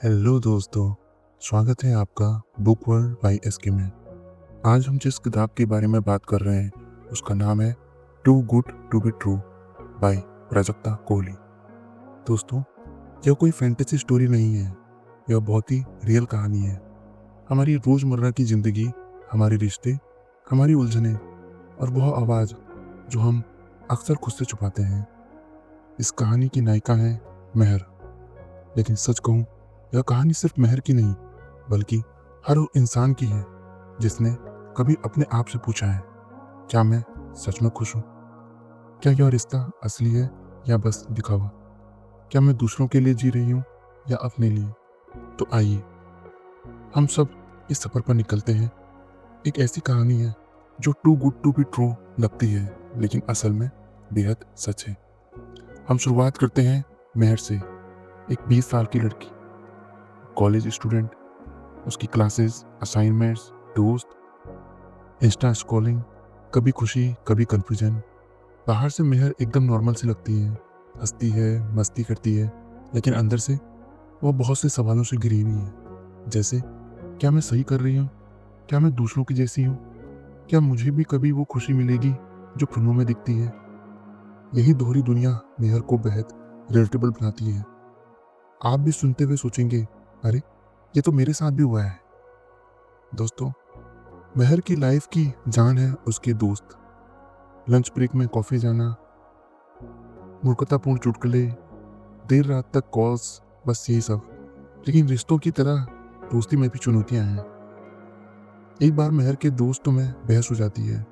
Hello दोस्तों, स्वागत है आपका बुक वर्ल्ड बाय एसके में। आज हम जिस किताब के बारे में बात कर रहे हैं उसका नाम है too good to be true by Prajakta Kohli. दोस्तों, यह कोई फैंटेसी स्टोरी नहीं है, यह बहुत ही रियल कहानी है। हमारी रोज़मर्रा की ज़िंदगी, हमारे रिश्ते, हमारी उलझनें और वह आवाज़ जो हम अक्सर खुद से छुपाते हैं। इस कहानी की नायिका है मेहर। लेकिन सच कहूँ, यह कहानी सिर्फ मेहर की नहीं बल्कि हर उस इंसान की है जिसने कभी अपने आप से पूछा है, क्या मैं सच में खुश हूँ? क्या यह रिश्ता असली है या बस दिखावा? क्या मैं दूसरों के लिए जी रही हूँ या अपने लिए? तो आइए हम सब इस सफर पर निकलते हैं। एक ऐसी कहानी है जो too good to be true लगती है लेकिन असल में बेहद सच है। हम शुरुआत करते हैं मेहर से, एक 20 साल की लड़की, कॉलेज स्टूडेंट। उसकी क्लासेस, असाइनमेंट्स, दोस्त, इंस्टा स्क्रॉलिंग, कभी खुशी कभी कंफ्यूजन। बाहर से मेहर एकदम नॉर्मल सी लगती है, हंसती है, मस्ती करती है, लेकिन अंदर से वो बहुत से सवालों से घिरी हुई है। जैसे, क्या मैं सही कर रही हूँ? क्या मैं दूसरों की जैसी हूँ? क्या मुझे भी कभी वो खुशी मिलेगी जो फिल्मों में दिखती है? यही दोहरी दुनिया मेहर को बेहद रिलेटेबल बनाती है। आप भी सुनते हुए सोचेंगे, अरे ये तो मेरे साथ भी हुआ है। दोस्तों, मेहर की लाइफ की जान है उसके दोस्त, लंच ब्रेक में कॉफी जाना, मूर्खतापूर्ण चुटकुले, देर रात तक कॉल्स, बस यही सब। लेकिन रिश्तों की तरह दोस्ती में भी चुनौतियां हैं। एक बार मेहर के दोस्तों में बहस हो जाती है।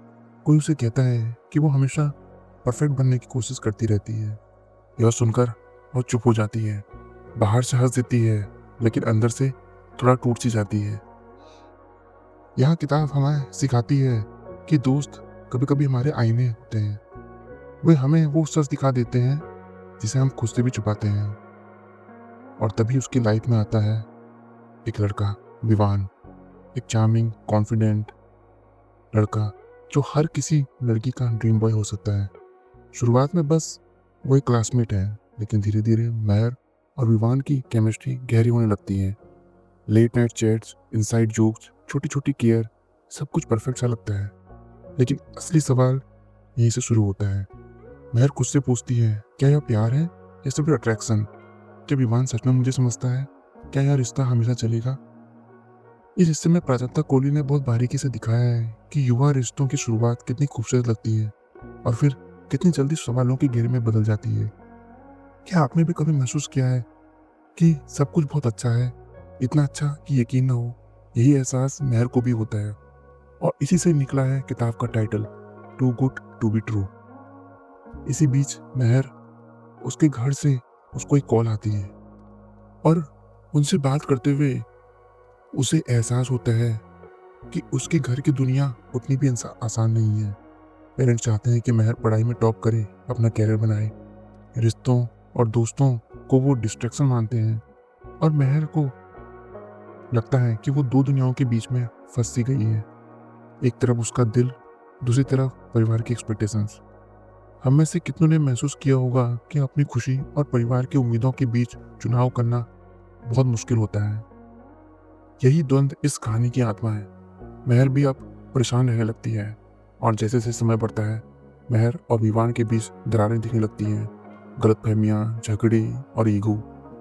कोई उसे कहता है कि वो हमेशा परफेक्ट बनने की कोशिश करती रहती है। यह सुनकर वो चुप हो जाती है, बाहर से हंस देती है लेकिन अंदर से थोड़ा टूट सी जाती है। यह किताब हमें सिखाती है कि दोस्त कभी कभी हमारे आईने होते हैं। वे हमें वो सच दिखा देते हैं जिसे हम खुद से भी छुपाते हैं। और तभी उसकी लाइफ में आता है एक लड़का, विवान, एक चार्मिंग, कॉन्फिडेंट लड़का जो हर किसी लड़की का ड्रीम बॉय हो सकता है। शुरुआत में बस वो एक क्लासमेट है, लेकिन धीरे धीरे मेहर और विवान की केमिस्ट्री गहरी होने लगती है। Late night chats, inside jokes, छोटी छोटी केयर, सब कुछ परफेक्ट सा लगता है। लेकिन असली सवाल यहीं से शुरू होता है। मेहर खुद से पूछती है, क्या यह प्यार है या सिर्फ अट्रैक्शन? क्या विवान सच में मुझे समझता है? क्या यह रिश्ता हमेशा चलेगा? इस हिस्से में प्राजक्ता कोहली ने बहुत बारीकी से दिखाया है कि युवा रिश्तों की शुरुआत कितनी खूबसूरत लगती है और फिर कितनी जल्दी सवालों की घेरे में बदल जाती है। क्या आपने भी कभी महसूस किया है कि सब कुछ बहुत अच्छा है, इतना अच्छा कि यकीन ना हो? यही एहसास मेहर को भी होता है और इसी से निकला है किताब का title, too good to be true. इसी बीच मेहर, उसके घर से उसको एक कॉल आती है और उनसे बात करते हुए उसे एहसास होता है कि उसके घर की दुनिया उतनी भी आसान नहीं है। पेरेंट्स चाहते हैं कि मेहर पढ़ाई में टॉप करे, अपना कैरियर बनाए। रिश्तों और दोस्तों को वो डिस्ट्रैक्शन मानते हैं और मेहर को लगता है कि वो दो दुनियाओं के बीच में फंस सी गई है। एक तरफ उसका दिल, दूसरी तरफ परिवार की एक्सपेक्टेशंस। हम में से कितनों ने महसूस किया होगा कि अपनी खुशी और परिवार की उम्मीदों के बीच चुनाव करना बहुत मुश्किल होता है। यही द्वंद्व इस कहानी की आत्मा है। मेहर भी अब परेशान रहने लगती है और जैसे जैसे समय बढ़ता है, मेहर और विवान के बीच दरारें दिखने लगती हैं। गलतफहमियां, झगड़े और ईगो।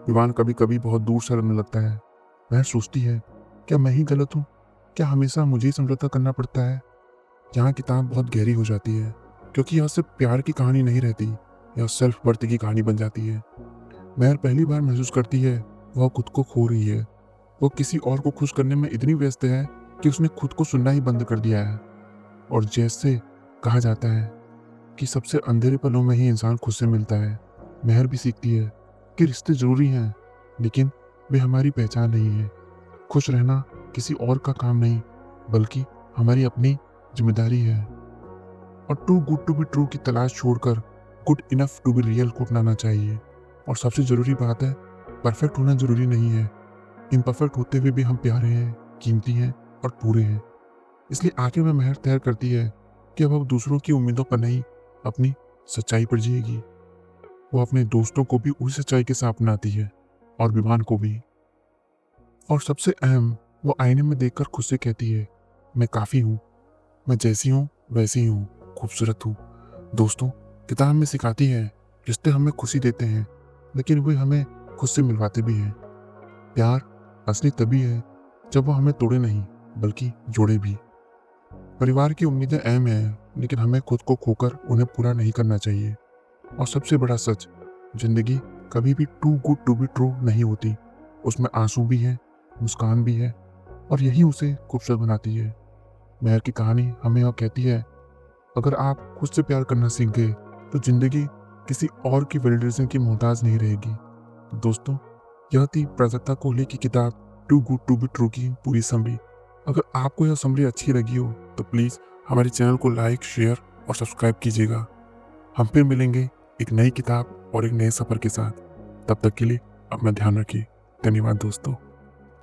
विवान कभी कभी बहुत दूर से लगने लगता है। मेहर सोचती है, क्या मैं ही गलत हूँ? क्या हमेशा मुझे ही समझौता करना पड़ता है? यहाँ किताब बहुत गहरी हो जाती है क्योंकि यह सिर्फ प्यार की कहानी नहीं रहती, यह सेल्फ वर्थ की कहानी बन जाती है। मेहर पहली बार महसूस करती है वह खुद को खो रही है। वो किसी और को खुश करने में इतनी व्यस्त है कि उसने खुद को सुनना ही बंद कर दिया है। और जैसे कहा जाता है कि सबसे अंधेरे पलों में ही इंसान खुद से मिलता है, मेहर भी सीखती है कि रिश्ते जरूरी हैं लेकिन वे हमारी पहचान नहीं है। खुश रहना किसी और का काम नहीं बल्कि हमारी अपनी जिम्मेदारी है। और too good to be true की तलाश छोड़कर good enough to be real को अपनाना चाहिए। और सबसे जरूरी बात है, परफेक्ट होना जरूरी नहीं है। इम्परफेक्ट होते हुए भी हम प्यारे हैं, कीमती हैं और पूरे हैं। इसलिए आखिर में मेहर तय करती है कि अब वो दूसरों की उम्मीदों पर नहीं, अपनी सच्चाई पर जिएगी। वो अपने दोस्तों को भी उसी सच्चाई के साथ अपनाती है और विवान को भी। और सबसे अहम, वो आईने में देखकर खुद से कहती है, मैं काफ़ी हूँ, मैं जैसी हूँ वैसी ही हूँ, खूबसूरत हूँ। दोस्तों, किताब हमें सिखाती है, रिश्ते हमें खुशी देते हैं, लेकिन वे हमें खुद से मिलवाते भी हैं। प्यार असली तभी है जब वो हमें तोड़े नहीं, बल्कि जोड़े भी। परिवार की उम्मीदें अहम हैं, लेकिन हमें खुद को खोकर उन्हें पूरा नहीं करना चाहिए। और सबसे बड़ा सच, जिंदगी कभी भी too good to be true नहीं होती। उसमें आंसू भी है, मुस्कान भी है, और यही उसे खूबसूरत बनाती है। मेहर की कहानी हमें यह कहती है, अगर आप खुद से प्यार करना सीख गए तो जिंदगी किसी और की वैलिडेशन की मोहताज नहीं रहेगी। तो दोस्तों, यह थी प्राजक्ता कोहली की किताब too good to be true की पूरी समरी। अगर आपको यह समरी अच्छी लगी हो तो प्लीज़ हमारे चैनल को लाइक, शेयर और सब्सक्राइब कीजिएगा। हम फिर मिलेंगे एक नई किताब और एक नए सफ़र के साथ। तब तक के लिए अपना ध्यान रखिए। धन्यवाद दोस्तों।